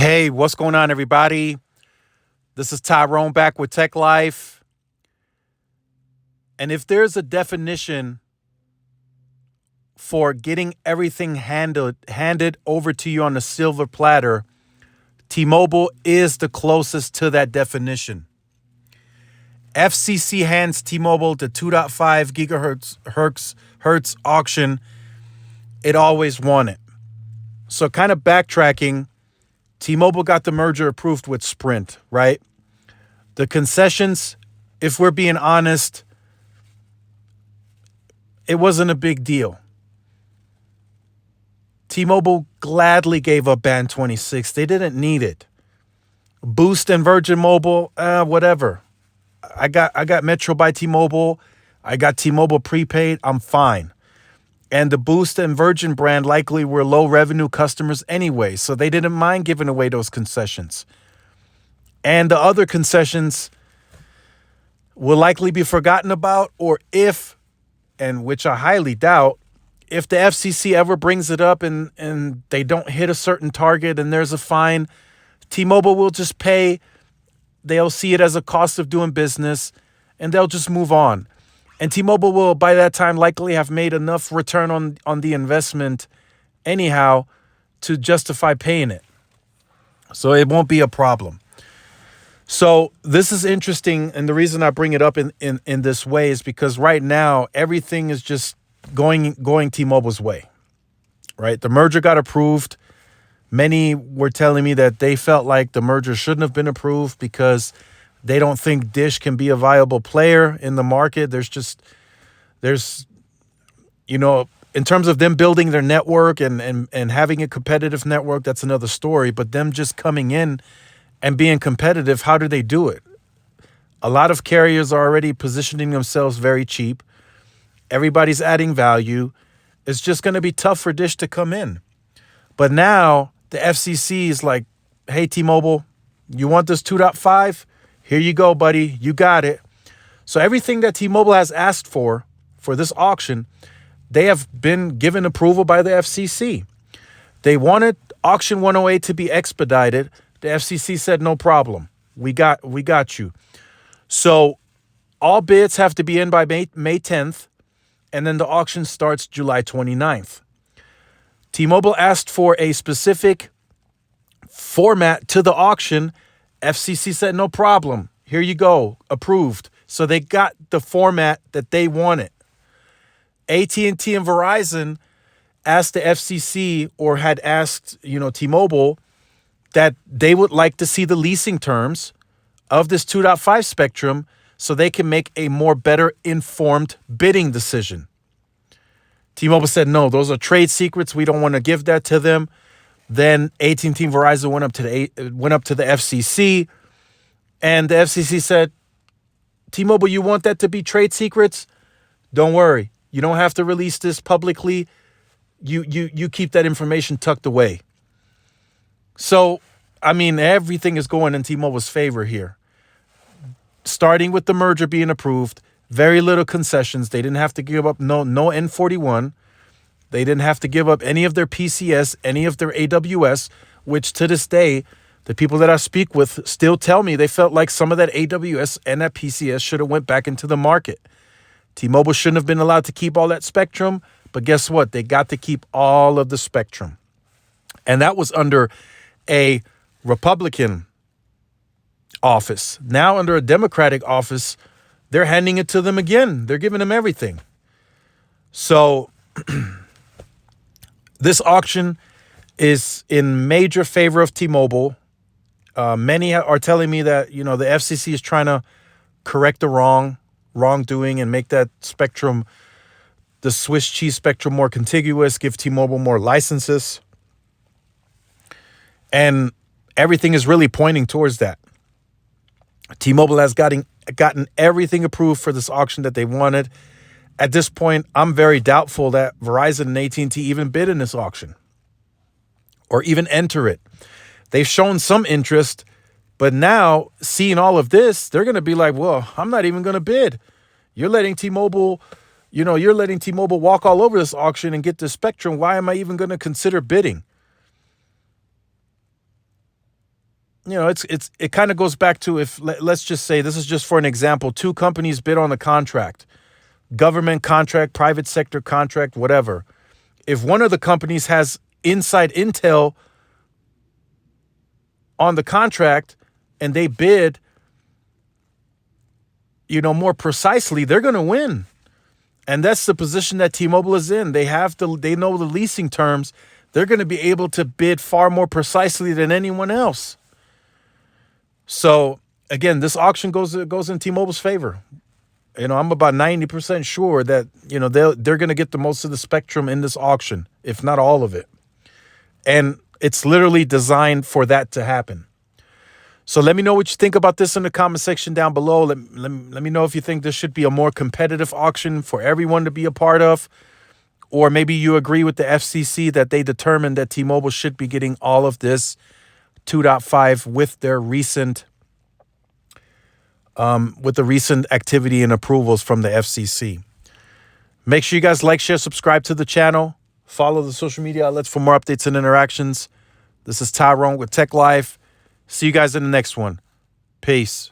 Hey, what's going on, everybody? This is Tyrone back with Tech Life. And if there's a definition for getting everything handed over to you on a silver platter, T-Mobile is the closest to that definition. FCC hands T-Mobile the 2.5 gigahertz auction it always wanted. So kind of backtracking, T-Mobile got the merger approved with Sprint, right? The concessions, if we're being honest, it wasn't a big deal. T-Mobile gladly gave up Band 26. They didn't need it. Boost and Virgin Mobile, whatever. I got Metro by T-Mobile. I got T-Mobile prepaid. I'm fine. And the Boost and Virgin brand likely were low revenue customers anyway, so they didn't mind giving away those concessions. And the other concessions will likely be forgotten about, or if, and which I highly doubt, if the FCC ever brings it up and they don't hit a certain target and there's a fine, T-Mobile will just pay. They'll see it as a cost of doing business and they'll just move on. And T-Mobile will, by that time, likely have made enough return on the investment anyhow to justify paying it. So it won't be a problem. So this is interesting. And the reason I bring it up in this way is because right now, everything is just going T-Mobile's way, right? The merger got approved. Many were telling me that they felt like the merger shouldn't have been approved because they don't think Dish can be a viable player in the market. There's in terms of them building their network and having a competitive network, that's another story. But them just coming in and being competitive, how do they do it? A lot of carriers are already positioning themselves very cheap. Everybody's adding value. It's just going to be tough for Dish to come in. But now the FCC is like, hey, T-Mobile, you want this 2.5? Here you go, buddy. You got it. So everything that T-Mobile has asked for this auction, they have been given approval by the FCC. They wanted auction 108 to be expedited. The FCC said, no problem. We got you. So all bids have to be in by May 10th, and then the auction starts July 29th. T-Mobile asked for a specific format to the auction. FCC said, no problem. Here you go. Approved. So they got the format that they wanted. AT&T and Verizon asked the FCC or had asked, T-Mobile that they would like to see the leasing terms of this 2.5 spectrum so they can make a more better informed bidding decision. T-Mobile said, no, those are trade secrets. We don't want to give that to them. Then AT&T and Verizon went up to the FCC, and the FCC said, T-Mobile, you want that to be trade secrets? Don't worry. You don't have to release this publicly. You keep that information tucked away. So, everything is going in T-Mobile's favor here. Starting with the merger being approved, very little concessions. They didn't have to give up no N41. They didn't have to give up any of their PCS, any of their AWS, which to this day, the people that I speak with still tell me they felt like some of that AWS and that PCS should have went back into the market. T-Mobile shouldn't have been allowed to keep all that spectrum, but guess what? They got to keep all of the spectrum. And that was under a Republican office. Now under a Democratic office, they're handing it to them again. They're giving them everything. So this auction is in major favor of T-Mobile. Many are telling me that, the FCC is trying to correct the wrongdoing and make that spectrum, the Swiss cheese spectrum, more contiguous, give T-Mobile more licenses. And everything is really pointing towards that. T-Mobile has gotten everything approved for this auction that they wanted. At this point, I'm very doubtful that Verizon and AT&T even bid in this auction or even enter it. They've shown some interest, but now seeing all of this, they're going to be like, well, I'm not even going to bid. You're letting T-Mobile walk all over this auction and get this spectrum. Why am I even going to consider bidding? it kind of goes back to, if let's just say, this is just for an example, two companies bid on the contract, government contract, private sector contract, whatever. If one of the companies has inside intel on the contract and they bid, more precisely, they're going to win. And that's the position that T-Mobile is in. They know the leasing terms. They're going to be able to bid far more precisely than anyone else. So again, this auction goes in T-Mobile's favor. I'm about 90% sure that, they're going to get the most of the spectrum in this auction, if not all of it. And it's literally designed for that to happen. So let me know what you think about this in the comment section down below. Let me know if you think this should be a more competitive auction for everyone to be a part of. Or maybe you agree with the FCC that they determined that T-Mobile should be getting all of this 2.5 with their recent activity and approvals from the FCC. Make sure you guys like, share, subscribe to the channel. Follow the social media outlets for more updates and interactions. This is Tyrone with Tech Life. See you guys in the next one. Peace.